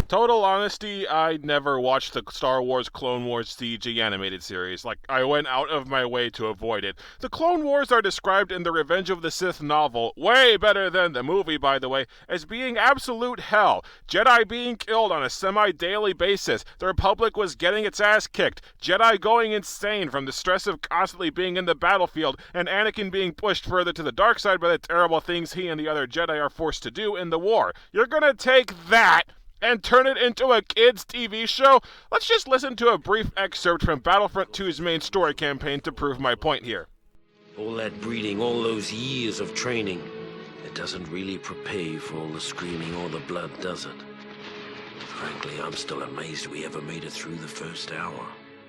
Total honesty, I never watched the Star Wars Clone Wars CG animated series. I went out of my way to avoid it. The Clone Wars are described in the Revenge of the Sith novel, way better than the movie, by the way, as being absolute hell. Jedi being killed on a semi-daily basis. The Republic was getting its ass kicked. Jedi going insane from the stress of constantly being in the battlefield, and Anakin being pushed further to the dark side by the terrible things he and the other Jedi are forced to do in the war. You're gonna take that and turn it into a kids' TV show? Let's just listen to a brief excerpt from Battlefront 2's main story campaign to prove my point here. All that breeding, all those years of training, it doesn't really prepare you for all the screaming or the blood, does it? Frankly, I'm still amazed we ever made it through the first hour.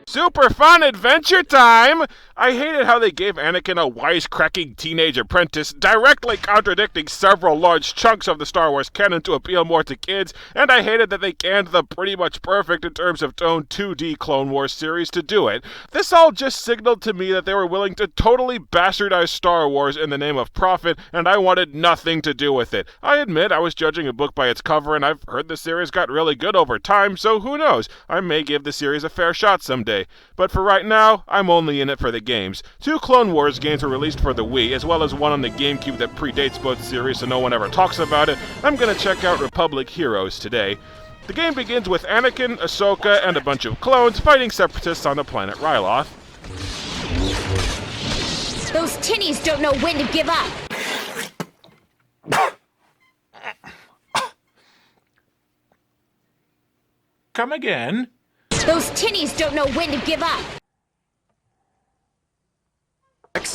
Super fun adventure time! I hated how they gave Anakin a wisecracking teenage apprentice, directly contradicting several large chunks of the Star Wars canon to appeal more to kids, and I hated that they canned the pretty much perfect in terms of tone 2D Clone Wars series to do it. This all just signaled to me that they were willing to totally bastardize Star Wars in the name of profit, and I wanted nothing to do with it. I admit I was judging a book by its cover, and I've heard the series got really good over time, so who knows? I may give the series a fair shot someday. But for right now, I'm only in it for the games. 2 Clone Wars games were released for the Wii, as well as one on the GameCube that predates both series so no one ever talks about it. I'm gonna check out Republic Heroes today. The game begins with Anakin, Ahsoka, and a bunch of clones fighting separatists on the planet Ryloth. Those tinnies don't know when to give up! Come again? Those tinnies don't know when to give up!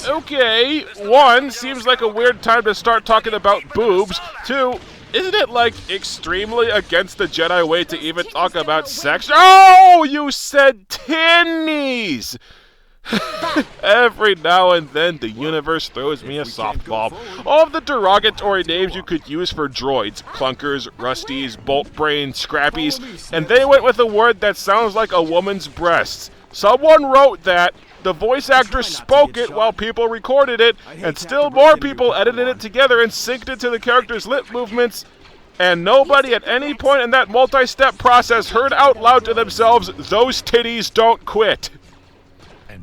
Okay, 1, seems like a weird time to start talking about boobs. 2, isn't it, extremely against the Jedi way to even talk about sex? Oh, you said tinnies! Every now and then, the universe throws me a softball. All of the derogatory names you could use for droids, clunkers, rusties, bolt brains, scrappies, and they went with a word that sounds like a woman's breasts. Someone wrote that, the voice actress spoke it while people recorded it, and still more people edited it together and synced it to the character's lip movements, and nobody at any point in that multi-step process heard out loud to themselves, "Those titties don't quit."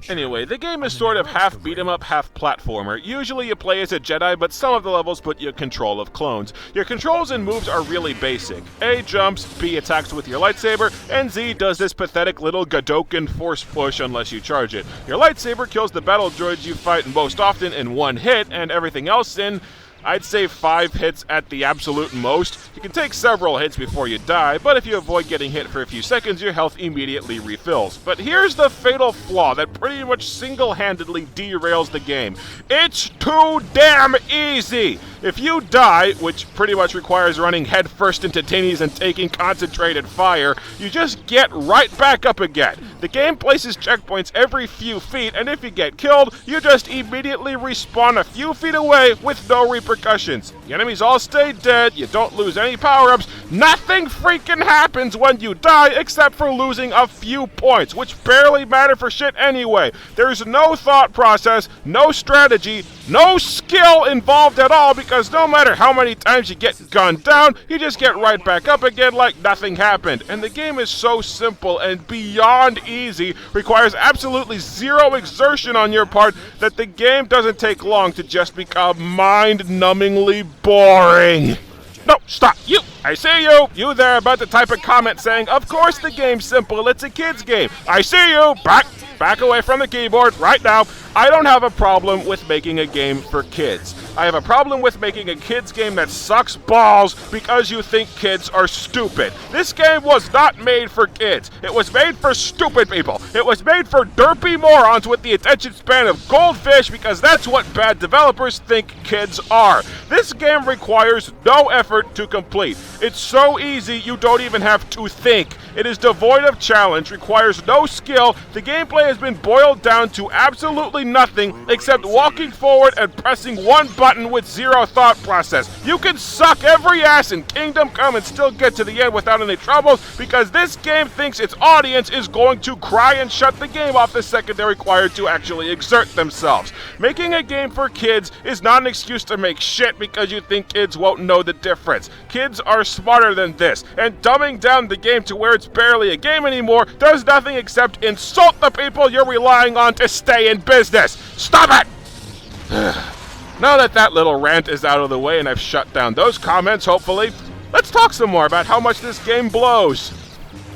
Anyway, the game is sort of half beat-em-up, half platformer. Usually you play as a Jedi, but some of the levels put you in control of clones. Your controls and moves are really basic. A jumps, B attacks with your lightsaber, and Z does this pathetic little Gadokan force push unless you charge it. Your lightsaber kills the battle droids you fight most often in 1 hit, and everything else in, I'd say 5 hits at the absolute most. You can take several hits before you die, but if you avoid getting hit for a few seconds, your health immediately refills. But here's the fatal flaw that pretty much single-handedly derails the game. It's too damn easy! If you die, which pretty much requires running headfirst into tinnies and taking concentrated fire, you just get right back up again. The game places checkpoints every few feet, and if you get killed, you just immediately respawn a few feet away with no repercussions. The enemies all stay dead, you don't lose any power-ups, nothing freaking happens when you die except for losing a few points, which barely matter for shit anyway. There's no thought process, no strategy, no skill involved at all, because no matter how many times you get gunned down, you just get right back up again like nothing happened. And the game is so simple and beyond easy, requires absolutely zero exertion on your part, that the game doesn't take long to just become mind-numbingly boring. No, stop, you! I see you! You there about to type a comment saying, of course the game's simple, it's a kid's game. I see you! Back away from the keyboard right now. I don't have a problem with making a game for kids. I have a problem with making a kids game that sucks balls because you think kids are stupid. This game was not made for kids. It was made for stupid people. It was made for derpy morons with the attention span of goldfish, because that's what bad developers think kids are. This game requires no effort to complete. It's so easy you don't even have to think. It is devoid of challenge, requires no skill. The gameplay has been boiled down to absolutely nothing except walking forward and pressing one button with zero thought process. You can suck every ass in Kingdom Come and still get to the end without any troubles because this game thinks its audience is going to cry and shut the game off the second they're required to actually exert themselves. Making a game for kids is not an excuse to make shit because you think kids won't know the difference. Kids are smarter than this, and dumbing down the game to where it's barely a game anymore does nothing except insult the people you're relying on to stay in business. Stop it! Now that little rant is out of the way and I've shut down those comments, hopefully, let's talk some more about how much this game blows.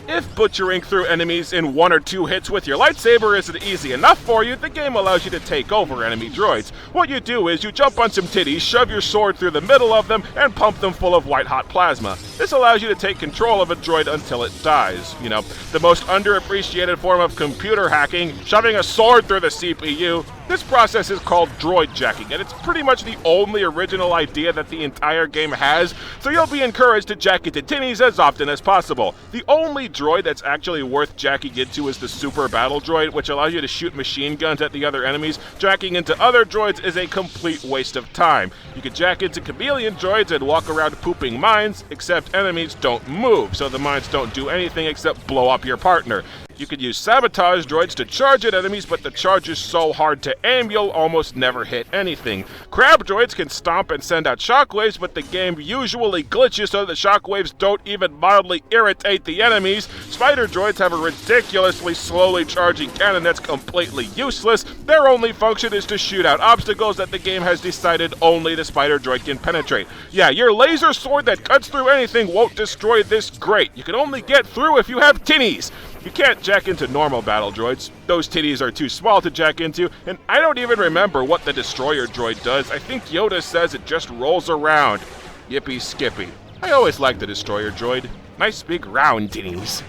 If butchering through enemies in 1 or 2 hits with your lightsaber isn't easy enough for you, the game allows you to take over enemy droids. What you do is you jump on some titties, shove your sword through the middle of them, and pump them full of white-hot plasma. This allows you to take control of a droid until it dies. You know, the most underappreciated form of computer hacking, shoving a sword through the CPU. This process is called droid jacking, and it's pretty much the only original idea that the entire game has, so you'll be encouraged to jack into tinnies as often as possible. The only droid that's actually worth jacking into is the super battle droid, which allows you to shoot machine guns at the other enemies. Jacking into other droids is a complete waste of time. You can jack into chameleon droids and walk around pooping mines, except enemies don't move, so the mines don't do anything except blow up your partner. You could use sabotage droids to charge at enemies, but the charge is so hard to aim you'll almost never hit anything. Crab droids can stomp and send out shockwaves, but the game usually glitches so the shockwaves don't even mildly irritate the enemies. Spider droids have a ridiculously slowly charging cannon that's completely useless. Their only function is to shoot out obstacles that the game has decided only the spider droid can penetrate. Yeah, your laser sword that cuts through anything won't destroy this grate. You can only get through if you have tinnies. You can't jack into normal battle droids. Those titties are too small to jack into, and I don't even remember what the destroyer droid does. I think Yoda says it just rolls around. Yippee skippy. I always liked the destroyer droid. Nice big round titties.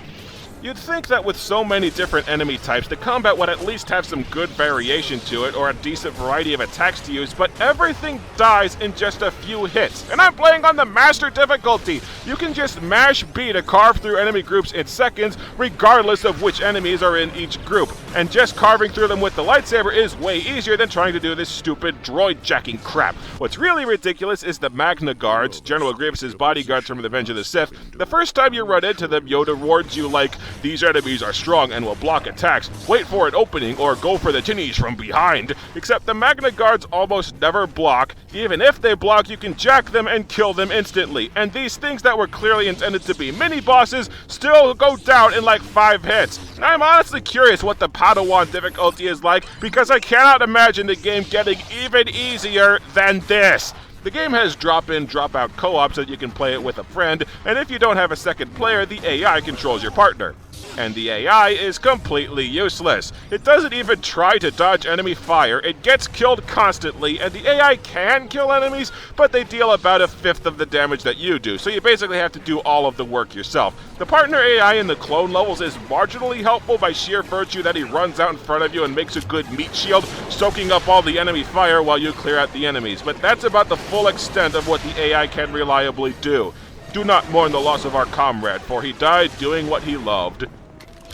You'd think that with so many different enemy types, the combat would at least have some good variation to it or a decent variety of attacks to use, but everything dies in just a few hits. And I'm playing on the master difficulty. You can just mash B to carve through enemy groups in seconds, regardless of which enemies are in each group. And just carving through them with the lightsaber is way easier than trying to do this stupid droid jacking crap. What's really ridiculous is the Magna Guards, General Grievous' bodyguards from Revenge of the Sith. The first time you run into them, Yoda warns you like, "These enemies are strong and will block attacks. Wait for an opening or go for the tinnies from behind." Except the Magna Guards almost never block. Even if they block, you can jack them and kill them instantly. And these things that were clearly intended to be mini-bosses still go down in like 5 hits. And I'm honestly curious what the Padawan difficulty is like, because I cannot imagine the game getting even easier than this. The game has drop-in, drop-out co-ops that you can play it with a friend, and if you don't have a second player, the AI controls your partner. And the AI is completely useless. It doesn't even try to dodge enemy fire, it gets killed constantly, and the AI can kill enemies, but they deal about 1/5 of the damage that you do, so you basically have to do all of the work yourself. The partner AI in the clone levels is marginally helpful by sheer virtue that he runs out in front of you and makes a good meat shield, soaking up all the enemy fire while you clear out the enemies, but that's about the full extent of what the AI can reliably do. Do not mourn the loss of our comrade, for he died doing what he loved.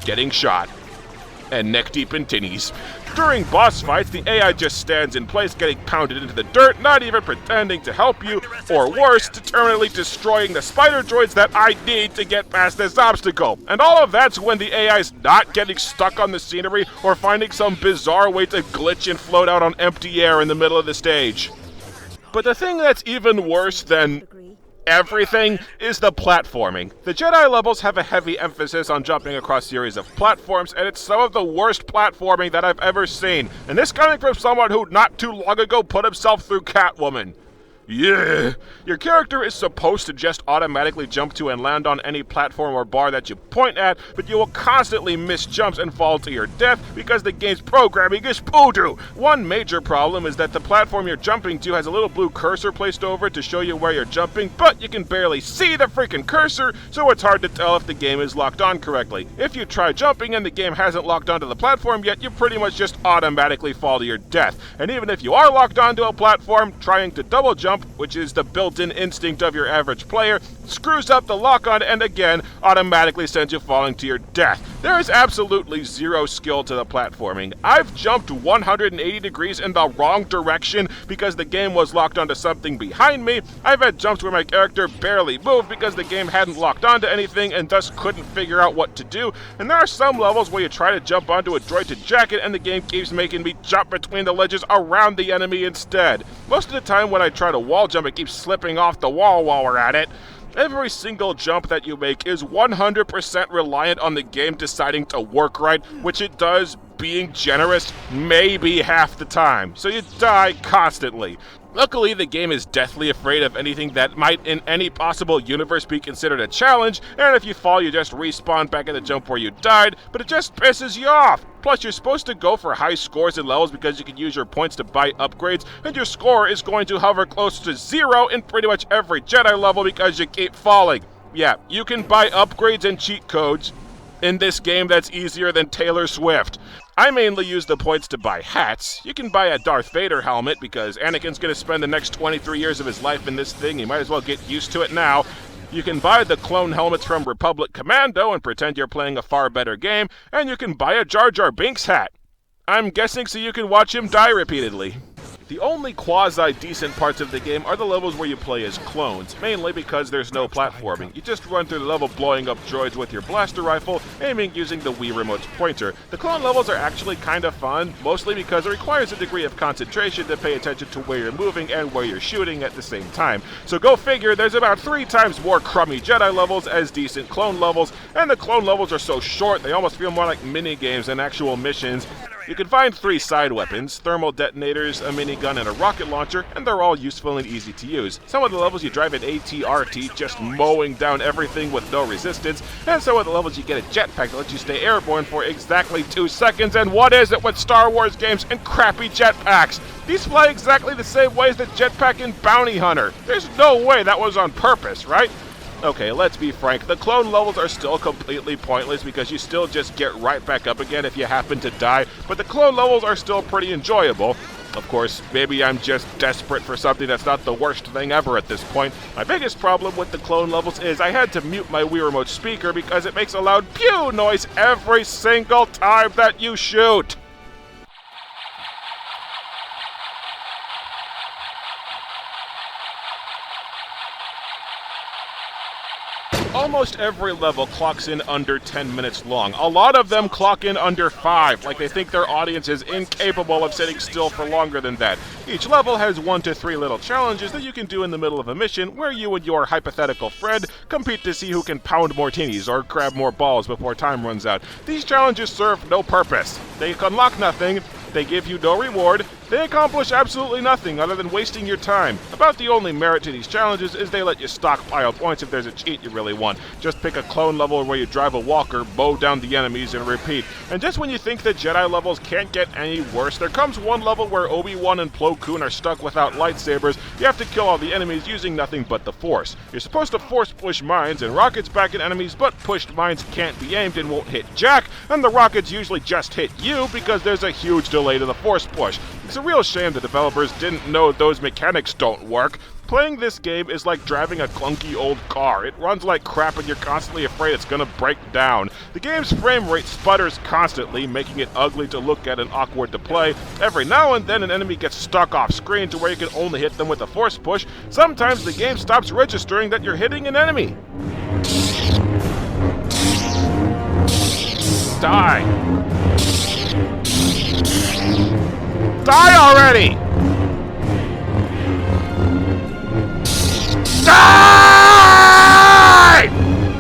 Getting shot. And neck deep in tinnies. During boss fights, the AI just stands in place getting pounded into the dirt, not even pretending to help you, or worse, determinedly destroying the spider droids that I need to get past this obstacle. And all of that's when the AI's not getting stuck on the scenery or finding some bizarre way to glitch and float out on empty air in the middle of the stage. But the thing that's even worse than everything is the platforming. The Jedi levels have a heavy emphasis on jumping across series of platforms, and it's some of the worst platforming that I've ever seen. And this coming from someone who not too long ago put himself through Catwoman. Yeah! Your character is supposed to just automatically jump to and land on any platform or bar that you point at, but you will constantly miss jumps and fall to your death because the game's programming is poodoo! One major problem is that the platform you're jumping to has a little blue cursor placed over it to show you where you're jumping, but you can barely see the freaking cursor, so it's hard to tell if the game is locked on correctly. If you try jumping and the game hasn't locked onto the platform yet, you pretty much just automatically fall to your death. And even if you are locked onto a platform, trying to double jump, which is the built-in instinct of your average player, screws up the lock-on and again automatically sends you falling to your death. There is absolutely zero skill to the platforming. I've jumped 180 degrees in the wrong direction because the game was locked onto something behind me. I've had jumps where my character barely moved because the game hadn't locked onto anything and thus couldn't figure out what to do. And there are some levels where you try to jump onto a droid to jack it and the game keeps making me jump between the ledges around the enemy instead. Most of the time when I try to wall jump, it keeps slipping off the wall while we're at it. Every single jump that you make is 100% reliant on the game deciding to work right, which it does, being generous, maybe half the time. So you die constantly. Luckily, the game is deathly afraid of anything that might in any possible universe be considered a challenge, and if you fall, you just respawn back at the jump where you died, but it just pisses you off. Plus, you're supposed to go for high scores in levels because you can use your points to buy upgrades, and your score is going to hover close to 0 in pretty much every Jedi level because you keep falling. Yeah, you can buy upgrades and cheat codes in this game that's easier than Taylor Swift. I mainly use the points to buy hats. You can buy a Darth Vader helmet because Anakin's going to spend the next 23 years of his life in this thing. You might as well get used to it now. You can buy the clone helmets from Republic Commando and pretend you're playing a far better game. And you can buy a Jar Jar Binks hat. I'm guessing so you can watch him die repeatedly. The only quasi-decent parts of the game are the levels where you play as clones, mainly because there's no platforming. You just run through the level blowing up droids with your blaster rifle, aiming using the Wii Remote's pointer. The clone levels are actually kind of fun, mostly because it requires a degree of concentration to pay attention to where you're moving and where you're shooting at the same time. So go figure, there's about 3 times more crummy Jedi levels as decent clone levels, and the clone levels are so short they almost feel more like mini-games than actual missions. You can find 3 side weapons, thermal detonators, a minigun, and a rocket launcher, and they're all useful and easy to use. Some of the levels you drive an AT-RT, just mowing down everything with no resistance, and some of the levels you get a jetpack that lets you stay airborne for exactly 2 seconds, and what is it with Star Wars games and crappy jetpacks? These fly exactly the same way as the jetpack in Bounty Hunter. There's no way that was on purpose, right? Okay, let's be frank, the clone levels are still completely pointless because you still just get right back up again if you happen to die, but the clone levels are still pretty enjoyable. Of course, maybe I'm just desperate for something that's not the worst thing ever at this point. My biggest problem with the clone levels is I had to mute my Wii Remote speaker because it makes a loud pew noise every single time that you shoot. Almost every level clocks in under 10 minutes long. A lot of them clock in under 5, like they think their audience is incapable of sitting still for longer than that. Each level has 1 to 3 little challenges that you can do in the middle of a mission where you and your hypothetical friend compete to see who can pound more teenies or grab more balls before time runs out. These challenges serve no purpose. They unlock nothing, they give you no reward, they accomplish absolutely nothing other than wasting your time. About the only merit to these challenges is they let you stockpile points if there's a cheat you really want. Just pick a clone level where you drive a walker, mow down the enemies, and repeat. And just when you think the Jedi levels can't get any worse, there comes one level where Obi-Wan and Plo Koon are stuck without lightsabers. You have to kill all the enemies using nothing but the Force. You're supposed to force push mines and rockets back at enemies, but pushed mines can't be aimed and won't hit Jack, and the rockets usually just hit you because there's a huge delay to the Force push. It's a real shame the developers didn't know those mechanics don't work. Playing this game is like driving a clunky old car. It runs like crap and you're constantly afraid it's gonna break down. The game's frame rate sputters constantly, making it ugly to look at and awkward to play. Every now and then an enemy gets stuck off screen to where you can only hit them with a force push. Sometimes the game stops registering that you're hitting an enemy. Die. Die already! Die!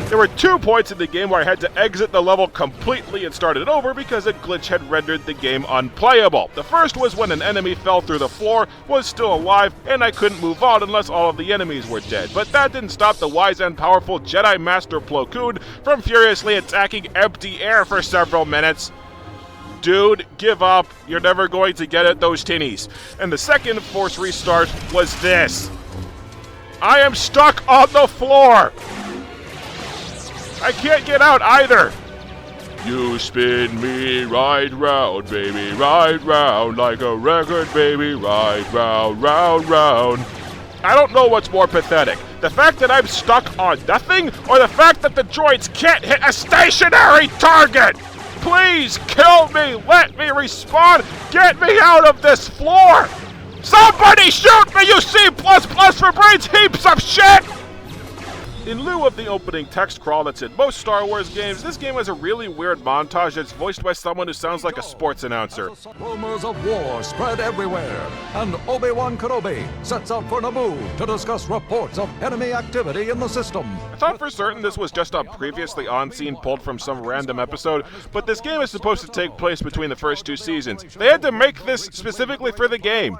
There were 2 points in the game where I had to exit the level completely and start it over because a glitch had rendered the game unplayable. The first was when an enemy fell through the floor, was still alive, and I couldn't move on unless all of the enemies were dead. But that didn't stop the wise and powerful Jedi Master Plo Koon from furiously attacking empty air for several minutes. Dude, give up. You're never going to get at those tinnies. And the second force restart was this. I am stuck on the floor. I can't get out either. You spin me right round, baby, right round, like a record, baby, right round, round, round. I don't know what's more pathetic. The fact that I'm stuck on nothing, or the fact that the droids can't hit a stationary target! Please kill me! Let me respawn! Get me out of this floor! Somebody shoot me, you C++ for brains heaps of shit! In lieu of the opening text crawl that's in most Star Wars games, this game has a really weird montage that's voiced by someone who sounds like a sports announcer. Rumors of war spread everywhere, and Obi-Wan Kenobi sets out for Naboo to discuss reports of enemy activity in the system. I thought for certain this was just a previously on scene pulled from some random episode, but this game is supposed to take place between the first two seasons. They had to make this specifically for the game.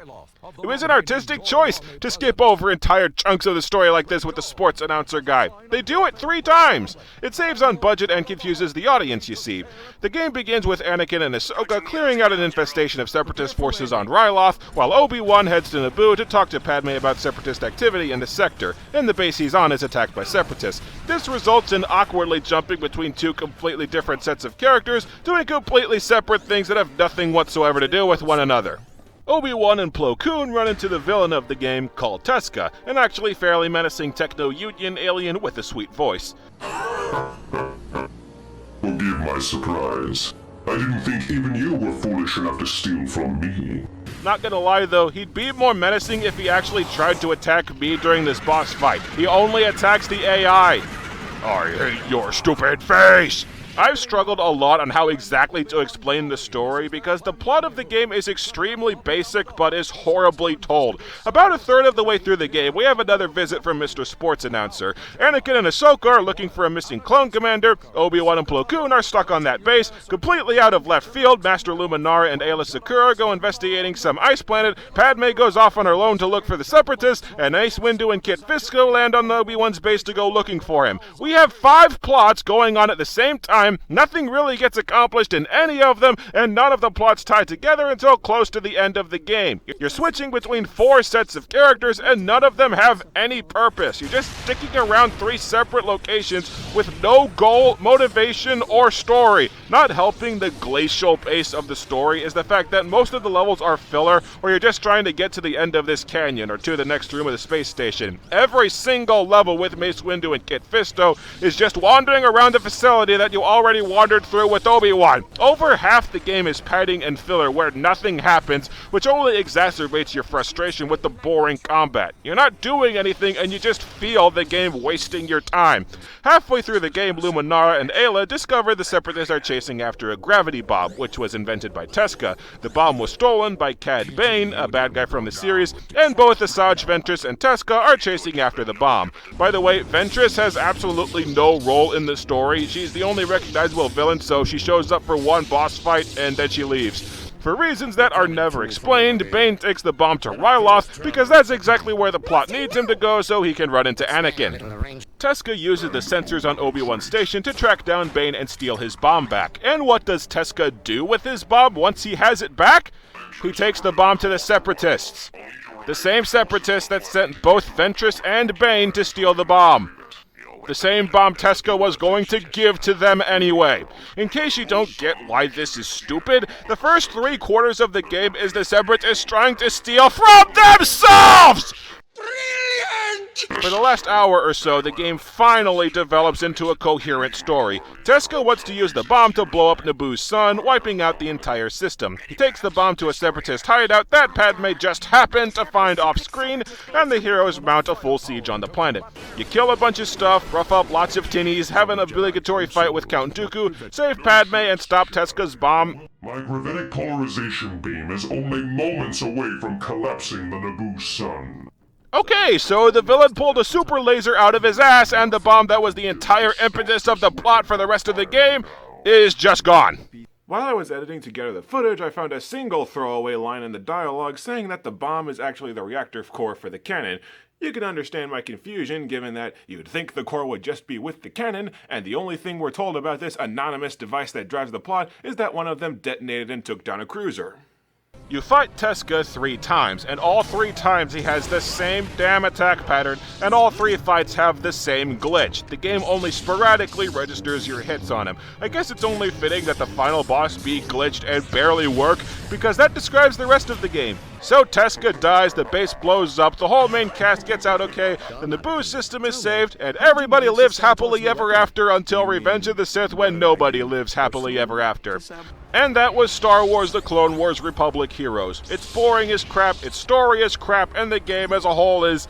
It was an artistic choice to skip over entire chunks of the story like this with the sports announcer guy. They do it 3 times! It saves on budget and confuses the audience, you see. The game begins with Anakin and Ahsoka clearing out an infestation of Separatist forces on Ryloth, while Obi-Wan heads to Naboo to talk to Padme about Separatist activity in the sector, and the base he's on is attacked by Separatists. This results in awkwardly jumping between 2 completely different sets of characters, doing completely separate things that have nothing whatsoever to do with one another. Obi-Wan and Plo Koon run into the villain of the game, called Teska, an actually fairly menacing Techno-Union alien with a sweet voice. Forgive my surprise. I didn't think even you were foolish enough to steal from me. Not gonna lie though, he'd be more menacing if he actually tried to attack me during this boss fight. He only attacks the AI. I hate your stupid face! I've struggled a lot on how exactly to explain the story because the plot of the game is extremely basic but is horribly told. About a third of the way through the game, we have another visit from Mr. Sports Announcer. Anakin and Ahsoka are looking for a missing clone commander, Obi-Wan and Plo Koon are stuck on that base, completely out of left field, Master Luminara and Aayla Secura go investigating some ice planet, Padme goes off on her own to look for the Separatists, and Ace Windu and Kit Fisto land on Obi-Wan's base to go looking for him. We have 5 plots going on at the same time. Nothing really gets accomplished in any of them, and none of the plots tie together until close to the end of the game. You're switching between 4 sets of characters, and none of them have any purpose. You're just sticking around 3 separate locations with no goal, motivation, or story. Not helping the glacial pace of the story is the fact that most of the levels are filler, or you're just trying to get to the end of this canyon or to the next room of the space station. Every single level with Mace Windu and Kit Fisto is just wandering around the facility that you already wandered through with Obi-Wan. Over half the game is padding and filler where nothing happens, which only exacerbates your frustration with the boring combat. You're not doing anything and you just feel the game wasting your time. Halfway through the game, Luminara and Aayla discover the Separatists are chasing after a gravity bomb, which was invented by Teska. The bomb was stolen by Cad Bane, a bad guy from the series, and both Asajj Ventress and Teska are chasing after the bomb. By the way, Ventress has absolutely no role in the story. She's the only recognizable villain, so she shows up for one boss fight and then she leaves. For reasons that are never explained, Bane takes the bomb to Ryloth because that's exactly where the plot needs him to go so he can run into Anakin. Teska uses the sensors on Obi-Wan's station to track down Bane and steal his bomb back. And what does Teska do with his bomb once he has it back? He takes the bomb to the Separatists. The same Separatists that sent both Ventress and Bane to steal the bomb. The same bomb Teska was going to give to them anyway. In case you don't get why this is stupid, the first 3/4 of the game is the Separatists trying to steal from themselves! For the last hour or so, the game finally develops into a coherent story. Teska wants to use the bomb to blow up Naboo's sun, wiping out the entire system. He takes the bomb to a Separatist hideout that Padme just happened to find off-screen, and the heroes mount a full siege on the planet. You kill a bunch of stuff, rough up lots of tinnies, have an obligatory fight with Count Dooku, save Padme, and stop Teska's bomb. My gravitic polarization beam is only moments away from collapsing the Naboo sun. Okay, so the villain pulled a super laser out of his ass, and the bomb that was the entire impetus of the plot for the rest of the game is just gone. While I was editing together the footage, I found a single throwaway line in the dialogue saying that the bomb is actually the reactor core for the cannon. You can understand my confusion, given that you'd think the core would just be with the cannon, and the only thing we're told about this anonymous device that drives the plot is that one of them detonated and took down a cruiser. You fight Teska 3 times, and all 3 times he has the same damn attack pattern, and all 3 fights have the same glitch. The game only sporadically registers your hits on him. I guess it's only fitting that the final boss be glitched and barely work, because that describes the rest of the game. So Teska dies, the base blows up, the whole main cast gets out okay, the Naboo system is saved, and everybody lives happily ever after until Revenge of the Sith, when nobody lives happily ever after. And that was Star Wars The Clone Wars Republic Heroes. It's boring as crap, its story is crap, and the game as a whole is,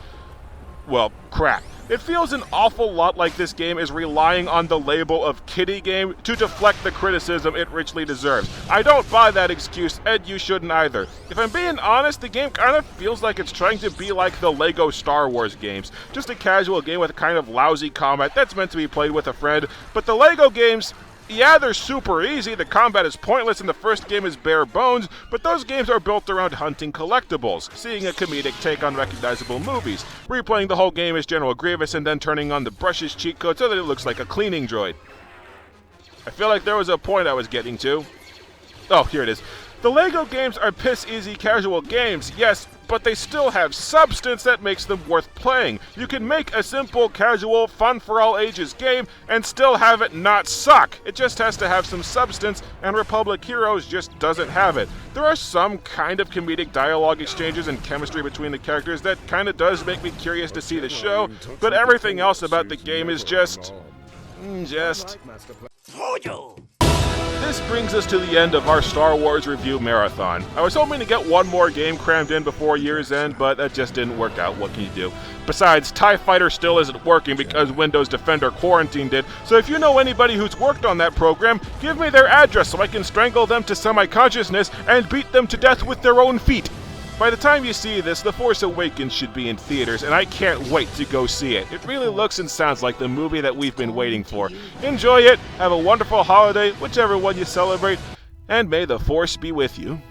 well, crap. It feels an awful lot like this game is relying on the label of kiddie game to deflect the criticism it richly deserves. I don't buy that excuse, and you shouldn't either. If I'm being honest, the game kind of feels like it's trying to be like the Lego Star Wars games. Just a casual game with kind of lousy combat that's meant to be played with a friend, but the Lego games, yeah, they're super easy, the combat is pointless, and the first game is bare bones, but those games are built around hunting collectibles, seeing a comedic take on recognizable movies, replaying the whole game as General Grievous, and then turning on the brushes cheat code so that it looks like a cleaning droid. I feel like there was a point I was getting to. Oh, here it is. The Lego games are piss-easy casual games, yes, but they still have substance that makes them worth playing. You can make a simple, casual, fun-for-all-ages game and still have it not suck. It just has to have some substance, and Republic Heroes just doesn't have it. There are some kind of comedic dialogue exchanges and chemistry between the characters that kind of does make me curious to see the show, but everything else about the game is just... This brings us to the end of our Star Wars review marathon. I was hoping to get one more game crammed in before year's end, but that just didn't work out. What can you do? Besides, TIE Fighter still isn't working because Windows Defender quarantined it, so if you know anybody who's worked on that program, give me their address so I can strangle them to semi-consciousness and beat them to death with their own feet. By the time you see this, The Force Awakens should be in theaters, and I can't wait to go see it. It really looks and sounds like the movie that we've been waiting for. Enjoy it, have a wonderful holiday, whichever one you celebrate, and may the Force be with you.